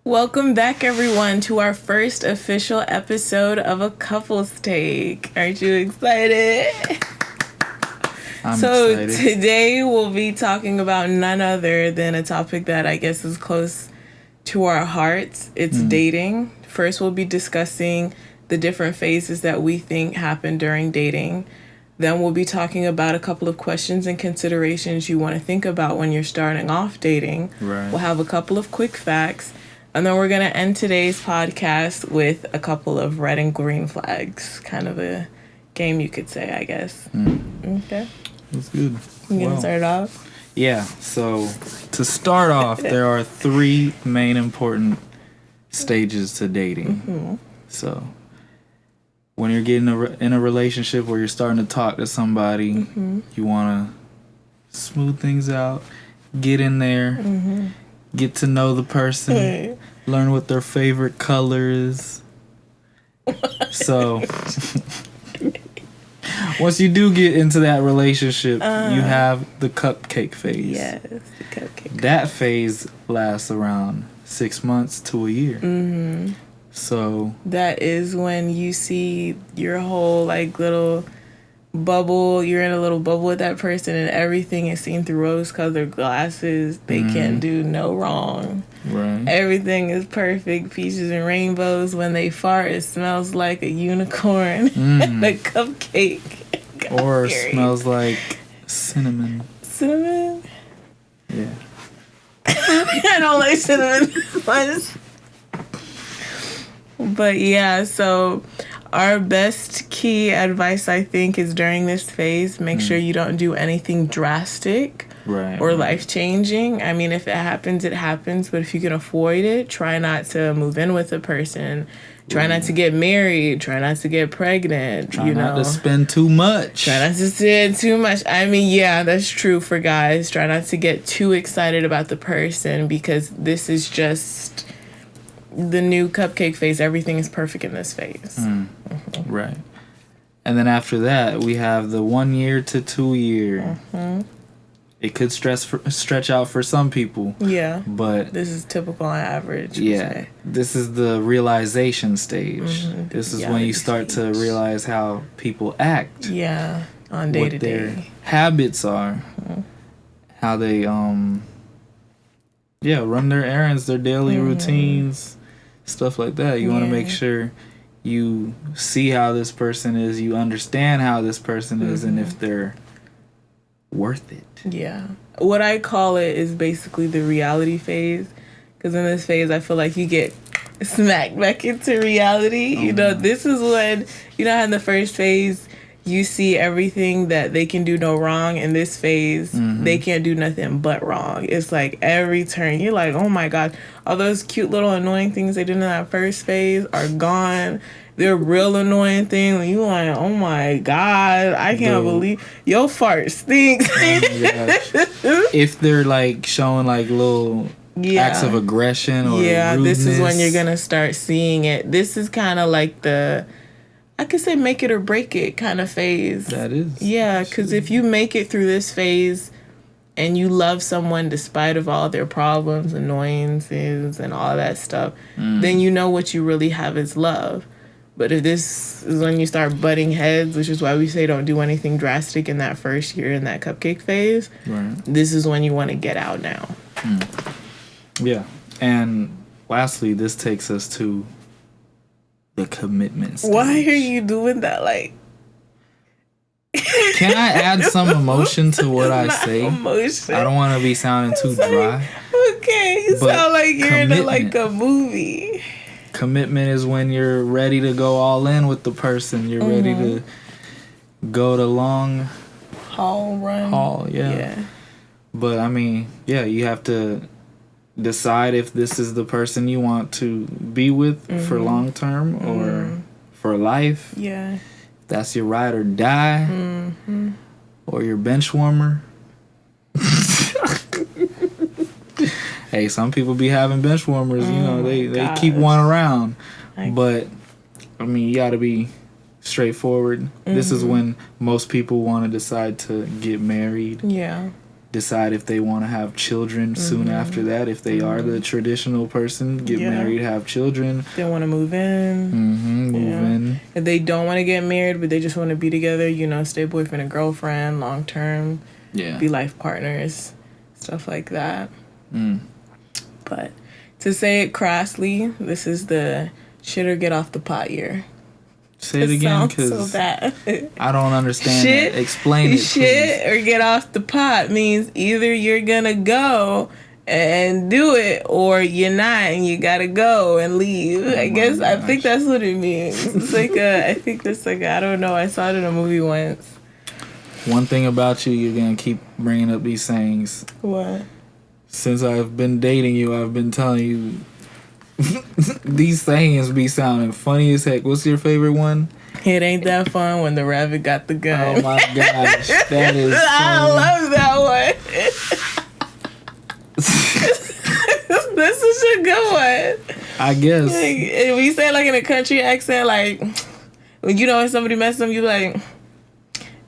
Welcome back, everyone, to our first official episode of A Couple's Take. Aren't you excited? I'm excited. Today we'll be talking about none other than a topic that I guess is close to our hearts. It's dating. First, we'll be discussing the different phases that we think happen during dating. Then we'll be talking about a couple of questions and considerations you want to think about when you're starting off dating. Right. We'll have a couple of quick facts. And then we're going to end today's podcast with a couple of red and green flags. Kind of a game, you could say, I guess. Okay. That's good. You going to start off? Yeah. So, to start off, there are three main important stages to dating. So, when you're getting in a relationship where you're starting to talk to somebody, you want to smooth things out, get in there, get to know the person, learn what their favorite color is. So, once you do get into that relationship, you have the cupcake phase. Yes, the cupcake. That phase lasts around 6 months to a year. So that is when you see your whole little bubble. You're in a little bubble with that person, and everything is seen through rose-colored glasses. They can't do no wrong. Right. Everything is perfect, peaches and rainbows. When they fart, it smells like a unicorn and a cupcake. Or smells like cinnamon. Cinnamon? Yeah. I don't like cinnamon much. But yeah, so our best key advice, I think, is during this phase, make sure you don't do anything drastic or life-changing. I mean, if it happens, it happens. But if you can avoid it, try not to move in with a person. Try not to get married. Try not to get pregnant. Try not to spend too much. Try not to spend too much. I mean, yeah, that's true for guys. Try not to get too excited about the person, because this is just the new cupcake phase. Everything is perfect in this phase. Right. And then after that, we have the 1 year to 2 year. It could stretch out for some people. Yeah. But this is typical on average. Yeah. This is the realization stage. This is when you start to realize how people act. Yeah. On day to day. What their habits are. How they run their errands, their daily routines, stuff like that. You want to make sure you see how this person is, you understand how this person is, and if they're worth it. Yeah. What I call it is basically the reality phase, because in this phase I feel like you get smacked back into reality. This is when, how in the first phase you see everything that they can do no wrong. In this phase, they can't do nothing but wrong. It's like every turn, you're like, oh my God, all those cute little annoying things they did in that first phase are gone. They're real annoying things. When you like, oh my God, I can't believe your fart stinks. If they're showing little acts of aggression or rudeness. This is when you're gonna start seeing it. This is kind of like I could say make it or break it kind of phase. That is. Yeah, because if you make it through this phase and you love someone despite of all their problems, annoyances, and all that stuff, then you know what you really have is love. But if this is when you start butting heads, which is why we say don't do anything drastic in that first year in that cupcake phase, this is when you want to get out now. Yeah. And lastly, this takes us to the commitment stage. Why are you doing that? Can I add some emotion to what I say? Emotion. I don't want to be sounding too dry. Okay, you sound like you're in a movie. Commitment is when you're ready to go all in with the person. You're ready to go the long haul, yeah. But I mean, you have to decide if this is the person you want to be with for long term or for life. Yeah. If that's your ride or die or your bench warmer. Hey, some people be having bench warmers, they keep one around. But I mean, you got to be straightforward. This is when most people want to decide to get married. Yeah. decide if they want to have children soon after that. If they are the traditional person, get married, have children. They want to move in. Move in. If they don't want to get married, but they just want to be together, stay boyfriend and girlfriend, long term. Yeah. Be life partners, stuff like that. But to say it crassly, this is the shit or get off the pot year. Say it again, because so bad. I don't understand shit, that. Explain it, shit please. Or get off the pot means either you're gonna go and do it, or you're not, and you gotta go and leave. I think that's what it means. It's like I don't know. I saw it in a movie once. One thing about you, you're gonna keep bringing up these sayings. What? Since I've been dating you, I've been telling you these sayings be sounding funny as heck. What's your favorite one? It ain't that fun when the rabbit got the gun. Oh my gosh, that is. I love that one. This is a good one. I guess. Like, we say it like in a country accent, like when somebody messes up, you like,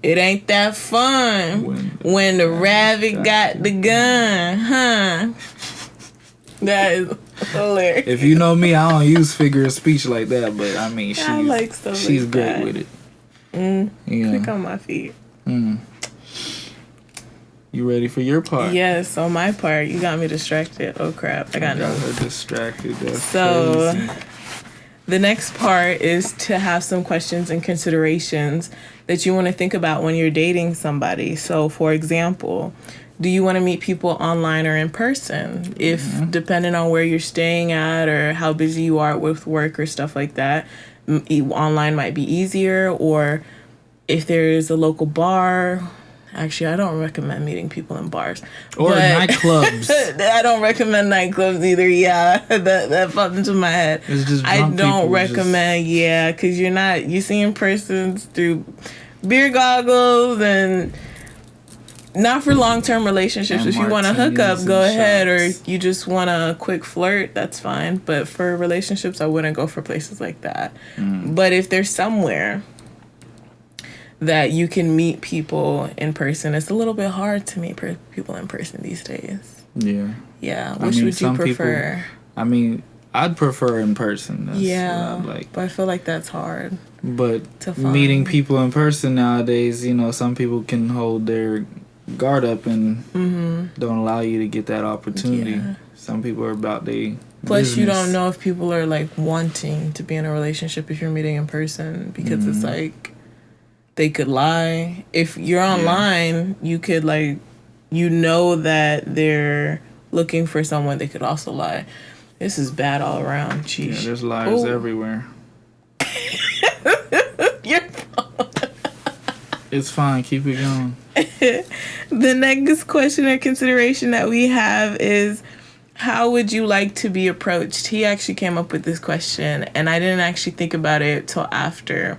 it ain't that fun when the rabbit got the gun, huh? That is hilarious. If you know me, I don't use figure of speech like that, but I mean, she's great with it. Click on my feet. You ready for your part? Yes, on my part. You got me distracted. Oh crap, I got her distracted. That's so crazy. The next part is to have some questions and considerations that you want to think about when you're dating somebody. So, for example, do you want to meet people online or in person? If depending on where you're staying at or how busy you are with work or stuff like that, online might be easier. Or if there's a local bar. Actually, I don't recommend meeting people in bars. Or nightclubs. I don't recommend nightclubs either. Yeah, that popped into my head. It's just I don't recommend, because you're seeing persons through beer goggles and not for long-term relationships. And if you want to hook up, go ahead. Shots. Or you just want a quick flirt, that's fine. But for relationships, I wouldn't go for places like that. But if there's somewhere that you can meet people in person, it's a little bit hard to meet people in person these days. Yeah. Which would you prefer? I'd prefer in person. That's what I'd like. But I feel like that's hard. But meeting people in person nowadays, some people can hold their guard up and don't allow you to get that opportunity. Some people are about their Plus, you don't know if people are like wanting to be in a relationship if you're meeting in person, because it's like they could lie. If you're online, you could that they're looking for someone. They could also lie. This is bad all around. Jeez. Yeah, there's liars everywhere. It's fine. Keep it going. The next question or consideration that we have is, how would you like to be approached? He actually came up with this question, and I didn't actually think about it till after.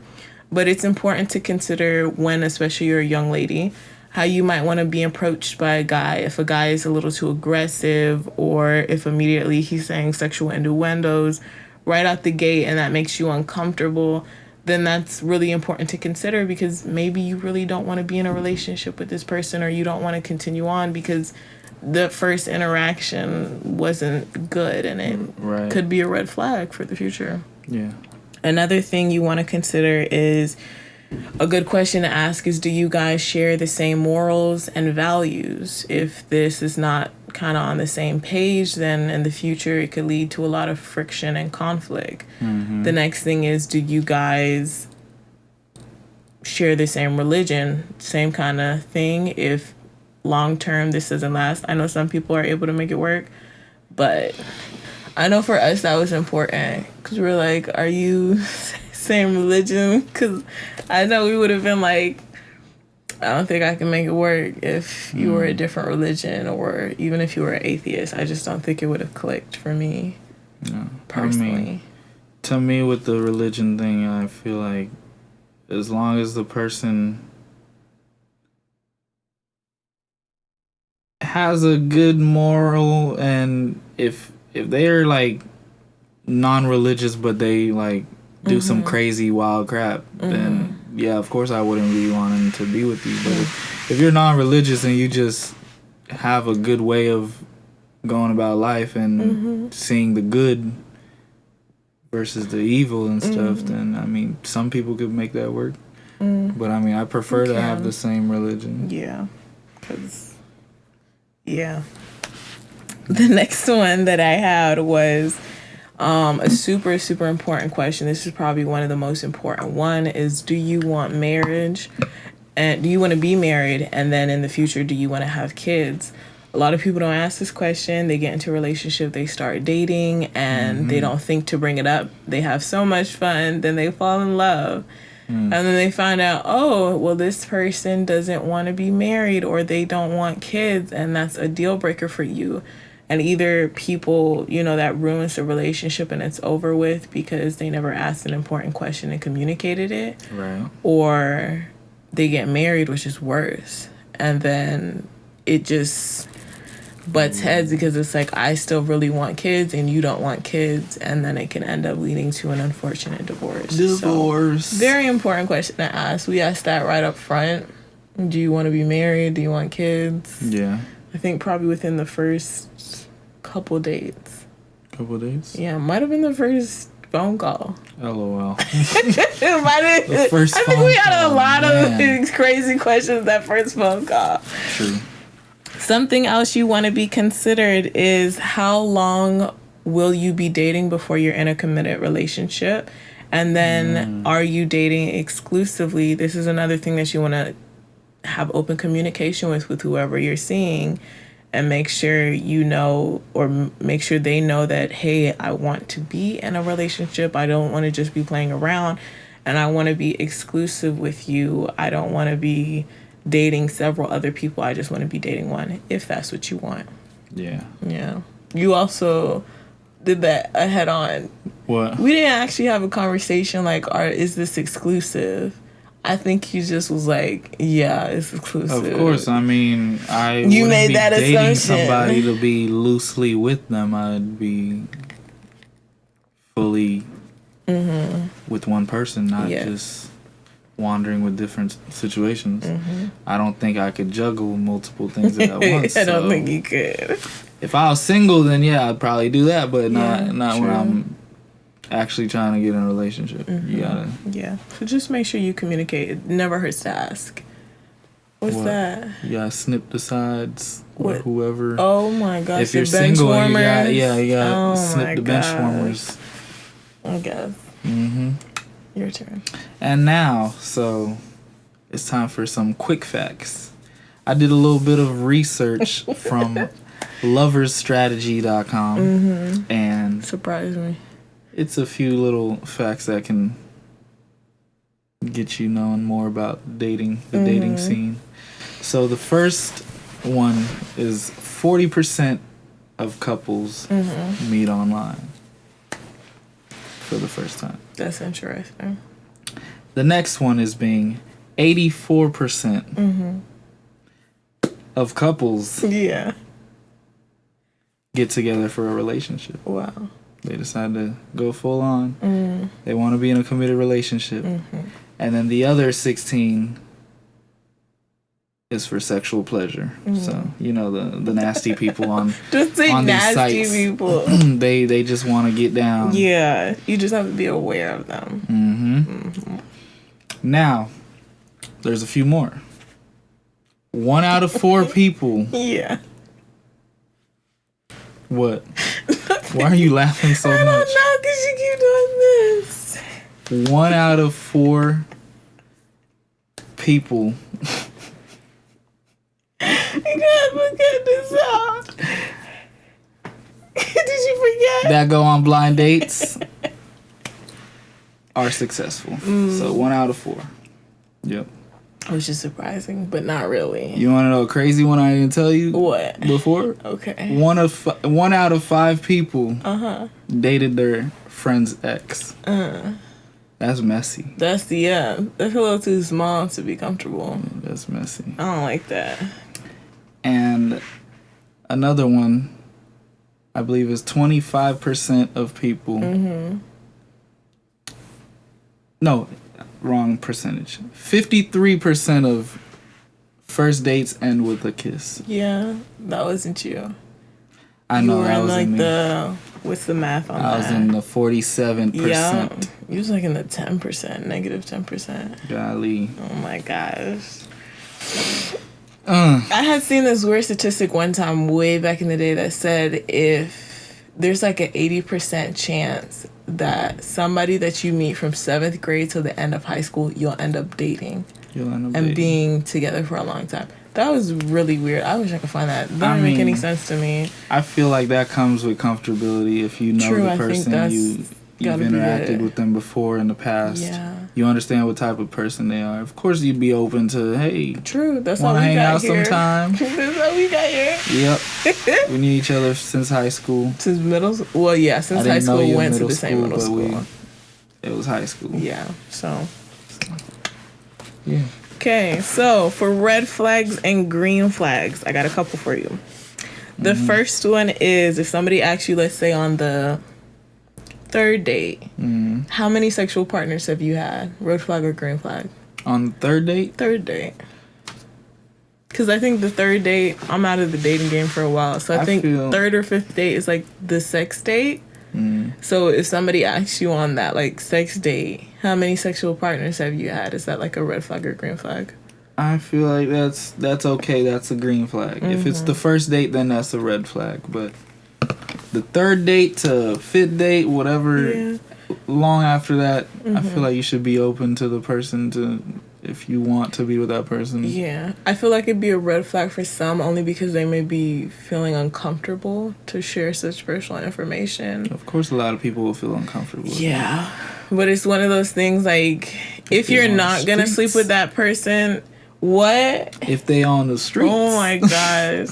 But it's important to consider when, especially you're a young lady, how you might want to be approached by a guy. If a guy is a little too aggressive, or if immediately he's saying sexual innuendos right out the gate and that makes you uncomfortable, then that's really important to consider, because maybe you really don't want to be in a relationship with this person, or you don't want to continue on because the first interaction wasn't good, and it could be a red flag for the future. Yeah. Another thing you want to consider is, a good question to ask is, do you guys share the same morals and values? If this is not kind of on the same page, then in the future it could lead to a lot of friction and conflict. The next thing is, do you guys share the same religion? Same kind of thing. If long term this doesn't last, I know some people are able to make it work, but I know for us that was important, because we're like, are you same religion? Because I know we would have been like, I don't think I can make it work if you were a different religion, or even if you were an atheist. I just don't think it would have clicked for me. No, personally. To me, with the religion thing, I feel like as long as the person has a good moral, and if they're like non-religious but they like do some crazy wild crap, then yeah, of course I wouldn't really want them to be with you. But if you're non-religious and you just have a good way of going about life and seeing the good versus the evil and stuff, then I mean, some people could make that work. But I mean, I prefer to have the same religion. Yeah. Yeah. The next one that I had was a super, super important question. This is probably one of the most important. One is, do you want marriage? And do you want to be married? And then in the future, do you want to have kids? A lot of people don't ask this question. They get into a relationship, they start dating, and they don't think to bring it up. They have so much fun, then they fall in love. And then they find out, oh, well, this person doesn't want to be married, or they don't want kids, and that's a deal breaker for you. And either people, that ruins the relationship and it's over with because they never asked an important question and communicated it. Right. Or they get married, which is worse. And then it just butts heads because it's like, I still really want kids and you don't want kids, and then it can end up leading to an unfortunate divorce. So, very important question to ask. We asked that right up front. Do you want to be married? Do you want kids? Yeah. I think probably within the first couple dates. Yeah, might have been the first phone call. LOL. It might have. The first I think we had a lot man. of crazy questions that first phone call. True. Something else you want to be considered is how long will you be dating before you're in a committed relationship? And then are you dating exclusively? This is another thing that you want to have open communication with whoever you're seeing, and make sure make sure they know that, hey, I want to be in a relationship. I don't want to just be playing around, and I want to be exclusive with you. I don't want to be dating several other people. I just want to be dating one, if that's what you want. Yeah. Yeah. You also did that head on. What? We didn't actually have a conversation like, is this exclusive? I think you just was like, yeah, it's exclusive. Of course. I mean, you made be that dating assumption. somebody to be loosely with them. I'd be fully with one person, not just wandering with different situations. I don't think I could juggle multiple things at once. I don't think you could. If I was single, then yeah, I'd probably do that, but not true. when I'm actually trying to get in a relationship. You gotta. Yeah. So just make sure you communicate. It never hurts to ask. What's that? You gotta snip the sides or What? whoever. Oh my gosh. If you're the bench single, warmers. you gotta Oh my snip the bench gosh. warmers. I guess. Your turn. And now, so it's time for some quick facts. I did a little bit of research from loversstrategy.com and Surprise me. it's a few little facts that can get you knowing more about dating, the dating scene. So the first one is 40% of couples meet online for the first time. That's interesting. The next one is being 84% of couples Yeah. get together for a relationship. Wow. They decide to go full on. They want to be in a committed relationship. And then the other 16 is for sexual pleasure. So, the nasty people on Just say on these nasty sites. people. They just want to get down. Yeah. You just have to be aware of them. Now, there's a few more. 1 out of 4 people. Yeah. What? Why are you laughing so much? I don't know, because you keep doing this. 1 out of 4 people. You gotta look at this out. Did you forget? That go on blind dates are successful. So 1 out of 4. Yep. Which is surprising, but not really. You want to know a crazy one I didn't tell you What? before? Okay. 1 out of 5 people dated their friend's ex. That's messy. That's that's a little too small to be comfortable. That's messy. I don't like that. And another one, I believe, is 25% of people. No, wrong percentage. 53% of First dates end with a kiss. Yeah, that wasn't you. I know that wasn't me. What's the math on that? I was in the 47%. Yeah, you was like in the 10%, negative 10%. Golly. Oh my gosh. I had seen this weird statistic one time way back in the day that said if there's like an 80% chance that somebody that you meet from 7th grade till the end of high school, you'll end up dating. Being together for a long time. That was really weird. I wish I could find that. That didn't make any sense to me. I feel like that comes with comfortability. If you know the person, you've interacted with them before in the past. Yeah. You understand what type of person they are. Of course, you'd be open to, hey, true. That's how we got here. Want to hang out sometime? That's how we got here. Yep. We knew each other since high school. Since middle school? Well, yeah, since high school, we went to the same middle school. It was high school. Yeah, so. Yeah. Okay, so for red flags and green flags, I got a couple for you. The first one is if somebody asks you, let's say on the 3rd date, how many sexual partners have you had? Red flag or green flag? On the 3rd date? 3rd date. Because I think the 3rd date, I'm out of the dating game for a while. So I think 3rd or 5th date is like the sex date. So if somebody asks you on that like sex date, how many sexual partners have you had? Is that like a red flag or green flag? I feel like that's okay. That's a green flag. If it's the first date, then that's a red flag. But the 3rd date to 5th date, whatever, long after that, I feel like you should be open to the person to if you want to be with that person. Yeah. I feel like it'd be a red flag for some only because they may be feeling uncomfortable to share such personal information. Of course, a lot of people will feel uncomfortable. Yeah. But it's one of those things like, if you're not going to sleep with that person, what? If they on the streets. Oh my gosh.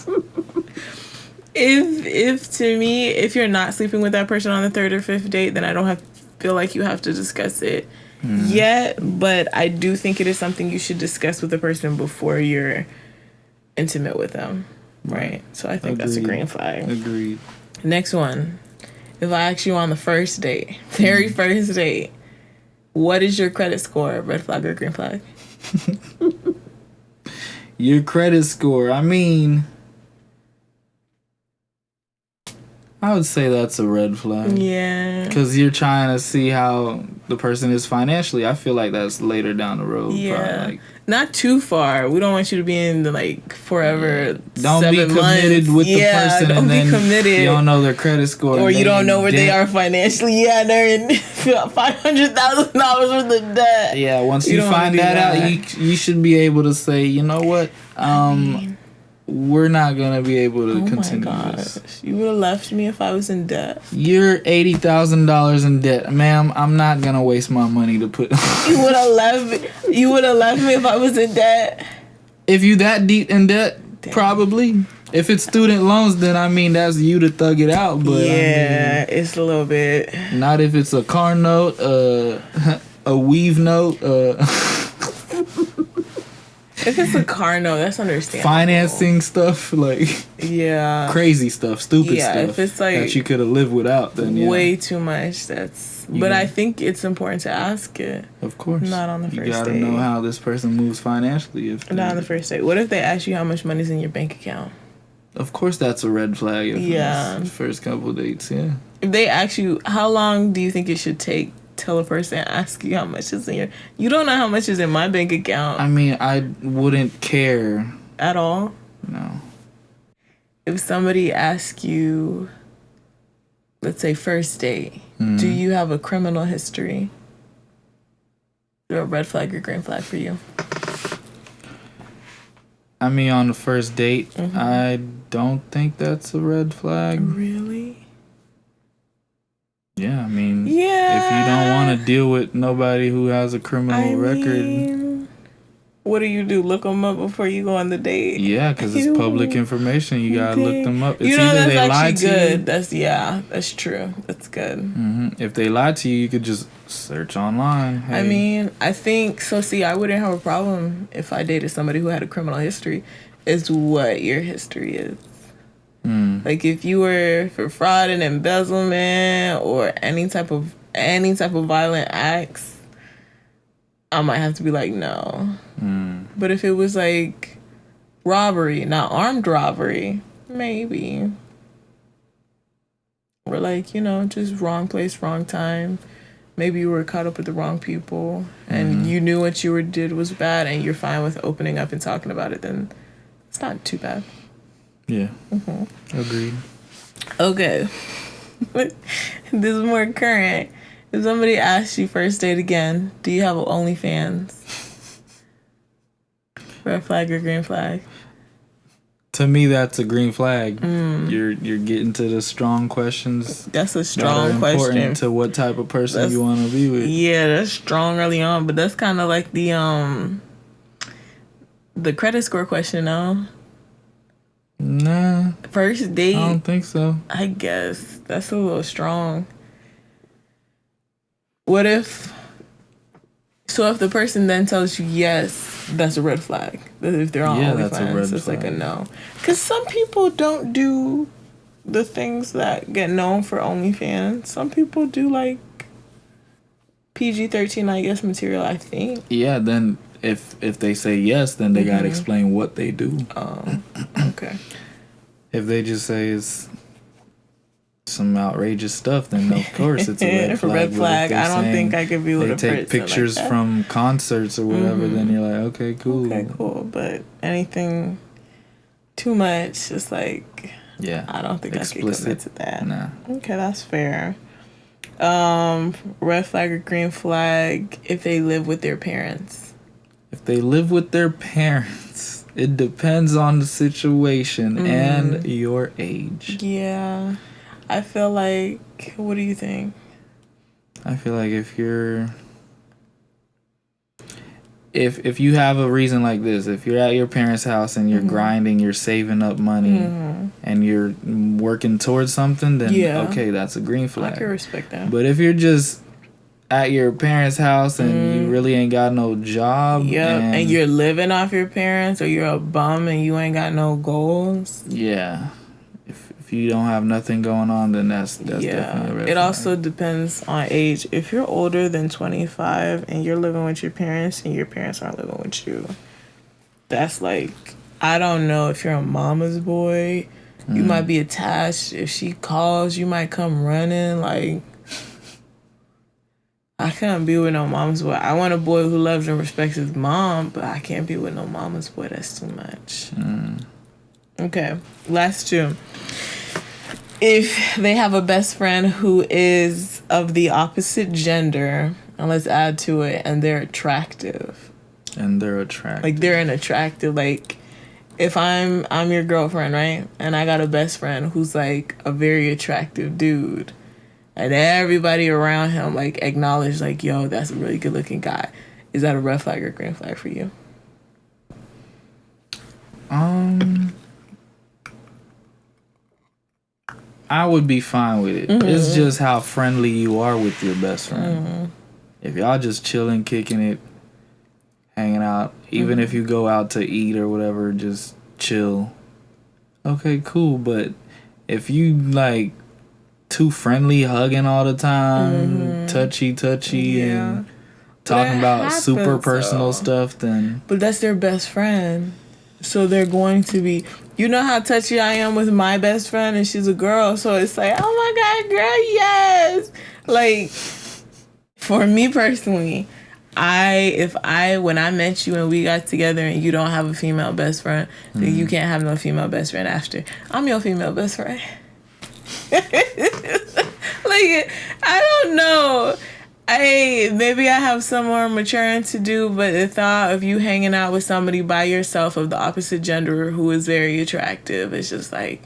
If to me, if you're not sleeping with that person on the 3rd or 5th date, then I don't feel like you have to discuss it yet, but I do think it is something you should discuss with the person before you're intimate with them, right? So I think that's a green flag. Agreed. Next one, if I ask you on the first date, very first date, what is your credit score, red flag or green flag? Your credit score, I mean, I would say that's a red flag. Yeah. Because you're trying to see how the person is financially. I feel like that's later down the road. Yeah. Like, not too far. We don't want you to be in the, like, forever. Don't be committed with the person and then you don't know their credit score. Or you don't know where they are financially. Yeah, they're in $500,000 worth of debt. Yeah, once you find that out, you should be able to say, you know what? We're not going to be able to continue this. You would have left me if I was in debt. You're $80,000 in debt. Ma'am, I'm not going to waste my money to put... You would have left me if I was in debt. If you that deep in debt, probably. If it's student loans, then I mean, that's you to thug it out. But yeah, I mean, it's a little bit. Not if it's a car note, a weave note, If it's a car note, that's understandable. Financing stuff, like crazy stuff, stupid stuff. If it's like that you could have lived without, then way too much. But I think it's important to ask it. Of course, not on the first date. You gotta know how this person moves financially. Not on the first date. What if they ask you how much money's in your bank account? Of course, that's a red flag. If it's the first couple of dates, yeah. If they ask you, how long do you think it should take? Tell a person, ask you how much is in your... You don't know how much is in my bank account. I mean, I wouldn't care. At all? No. If somebody asks you, let's say first date, do you have a criminal history? Is there a red flag or green flag for you? I mean, on the first date, I don't think that's a red flag. Really? Yeah, I mean, if you don't want to deal with nobody who has a criminal record... What do you do? Look them up before you go on the date? Yeah, because it's public information. You got to look them up. It's either that's they lie to good. you. That's true. That's good. If they lie to you, you could just search online. Hey. I mean, I think... So, see, I wouldn't have a problem if I dated somebody who had a criminal history. It's what your history is. Like if you were for fraud and embezzlement or any type of violent acts, I might have to be like no. But if it was like robbery, not armed robbery, maybe. Or like, just wrong place, wrong time. Maybe you were caught up with the wrong people and you knew what you did was bad and you're fine with opening up and talking about it, then it's not too bad. Yeah. Agreed. Okay. This is more current. If somebody asks you first date again, do you have an OnlyFans? Red flag or green flag? To me, that's a green flag. You're getting to the strong questions. That's a strong question. Important to what type of person you want to be with. Yeah, that's strong early on, but that's kind of like the credit score question, no? Nah. First date? I don't think so. I guess that's a little strong. What if? So if the person then tells you yes, that's a red flag. If they're on OnlyFans, that's a red it's flag. like a no. Because some people don't do the things that get known for OnlyFans. Some people do like PG-13, I guess, material, I think. Yeah, then if they say yes, then they gotta explain what they do. Okay. If they just say it's some outrageous stuff, then of course it's a red flag. Red flag. I don't think I could be with a person. They take pictures like that. from concerts or whatever, then you're like, okay, cool. Okay, cool. But anything too much, it's like, yeah, I don't think explicit. I can commit to that. Nah. Okay, that's fair. Red flag or green flag if they live with their parents? If they live with their parents, it depends on the situation and your age. Yeah. I feel like, what do you think? I feel like if you have a reason like this, if you're at your parents' house and you're grinding, you're saving up money, and you're working towards something, then okay, that's a green flag. I can respect that. But if you're just at your parents' house and you really ain't got no job, and you're living off your parents, or you're a bum and you ain't got no goals, if you don't have nothing going on, then that's definitely a red flag. It also depends on age. If you're older than 25 and you're living with your parents and your parents aren't living with you, that's like, I don't know if you're a mama's boy. You might be attached. If she calls, you might come running. Like, I can't be with no mama's boy. I want a boy who loves and respects his mom, but I can't be with no mama's boy. That's too much. Okay, last two. If they have a best friend who is of the opposite gender, and let's add to it, and they're attractive. Like, they're an attractive, like, if I'm your girlfriend, right? And I got a best friend who's, like, a very attractive dude. And everybody around him, like, acknowledge, like, yo, that's a really good-looking guy. Is that a red flag or green flag for you? I would be fine with it. It's just how friendly you are with your best friend. If y'all just chilling, kicking it, hanging out, even if you go out to eat or whatever, just chill. Okay, cool. But if you like too friendly, hugging all the time, touchy, and talking about super personal stuff, then... But that's their best friend. So they're going to be... You know how touchy I am with my best friend, and she's a girl, so it's like, oh my God, girl, yes! Like, for me personally, when I met you and we got together and you don't have a female best friend, then you can't have no female best friend after. I'm your female best friend. Like, I don't know. Maybe I have some more maturing to do, but the thought of you hanging out with somebody by yourself of the opposite gender who is very attractive, it's just like,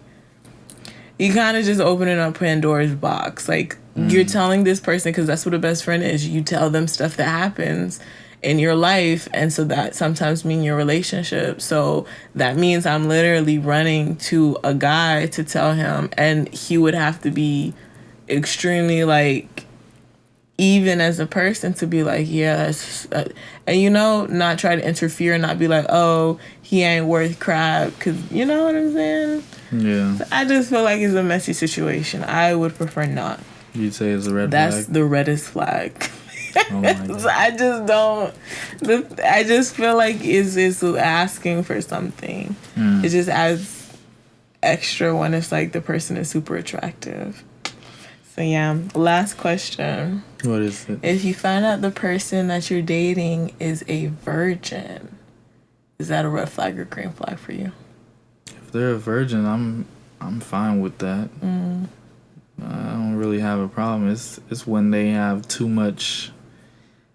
you kind of just opening up Pandora's box. Like, you're telling this person, because that's what a best friend is, you tell them stuff that happens in your life, and so that sometimes mean your relationship. So that means I'm literally running to a guy to tell him, and he would have to be extremely, like, even as a person to be like, yes, and not try to interfere and not be like, oh, he ain't worth crap, because you know what I'm saying? Yeah. So I just feel like it's a messy situation. I would prefer not. You'd say it's a red flag? That's the reddest flag. Oh my God. So I just don't. I just feel like it's asking for something. It just adds extra when it's like the person is super attractive. So yeah, last question. What is it? If you find out the person that you're dating is a virgin, is that a red flag or green flag for you? If they're a virgin, I'm fine with that. I don't really have a problem. It's when they have too much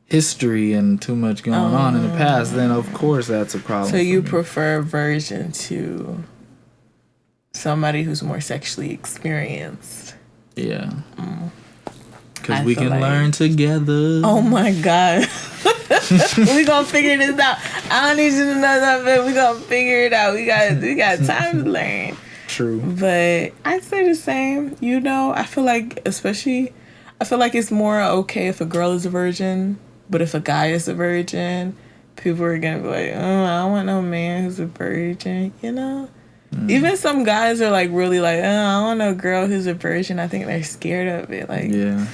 history and too much going on in the past, then of course that's a problem. So you prefer a virgin to somebody who's more sexually experienced? Yeah. Because we feel can like- learn together. Oh my God. We gonna figure this out. I don't need you to know that, but we gonna figure it out. We got time to learn. True. But I'd say the same. You know, I feel like it's more okay if a girl is a virgin, but if a guy is a virgin, people are gonna be like, oh, I don't want no man who's a virgin, you know? Even some guys are like really like, oh, I want no girl who's a virgin. I think they're scared of it. Like, Yeah.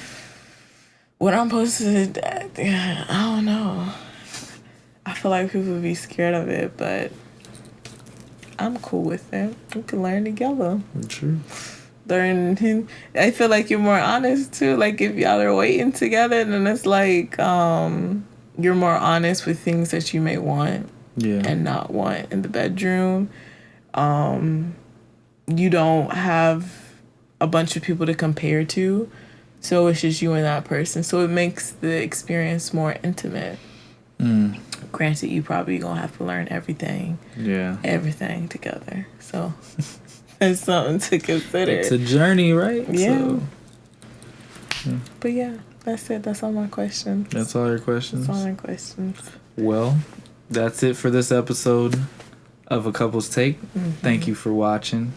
what I'm supposed to, I don't know. I feel like people would be scared of it, but I'm cool with it. We can learn together. True. I feel like you're more honest too. Like if y'all are waiting together, then it's like you're more honest with things that you may want and not want in the bedroom. You don't have a bunch of people to compare to, so it's just you and that person. So it makes the experience more intimate. Granted, you probably gonna have to learn everything together. So that's something to consider. It's a journey, right? Yeah. So, But yeah, that's it. That's all my questions. that's all your questions? That's all my questions. Well, that's it for this episode of A Couple's Take. Thank you for watching.